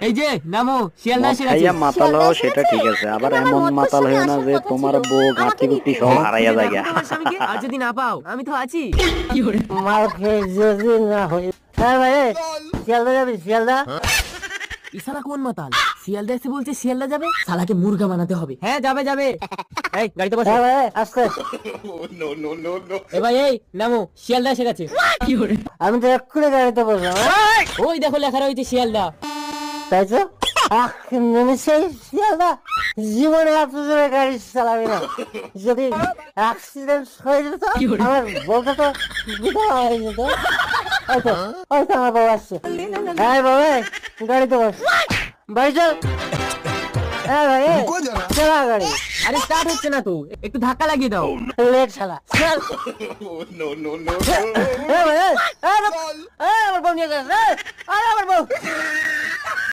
এই যে নামো, শিয়ালদা মদ এসে গেছে। খাইয়া মাতাল হও সেটা ঠিক আছে, আবার এমন মাতাল হইও না যে তোমার বউ ঘাটতি গুটি সব হারাইয়া যায় গা। তোমার স্বামীকে আর যদি না পাও আমি তো আছি। মাল খেয়ে যদি না হই। হ্যাঁ ভাই, শিয়ালদা যাবি? শিয়ালদা ইসালা কোন মাতাল, শিয়ালদা এসে বলছে শিয়ালদা যাবে, শালাকে মুরগা বানাতে হবে। হ্যাঁ যাবে যাবে, এই গাড়িতে বসো। হ্যাঁ ভাই, আস্তে। এ ভাই এই নামো, শিয়ালদা এসে গেছে। আমি তো এক্ষুনি গাড়িতে বসলাম। হ্যাঁ? ওই দেখো লেখা রয়েছে শিয়ালদা। তাই তো সেই শিয়ালদা জীবনে এত জোরে গাড়ি চালাবি না, যদি অ্যাক্সিডেন্ট হয়ে যেত আমার বলতে তো বিধবা হয়ে যেত। হয়তো হয়তো আমার বাবা আসছে। হ্যাঁ বাবা, গাড়িতে বস, বাড়ি চল। হ্যাঁ ভাই, চালা গাড়ি। আরে স্টার্ট হচ্ছে না তো, একটু ধাক্কা লাগিয়ে দাও। লেট শালা, চল। হ্যাঁ ভাই, আমার বউ নিয়ে যাস। আমার বউ।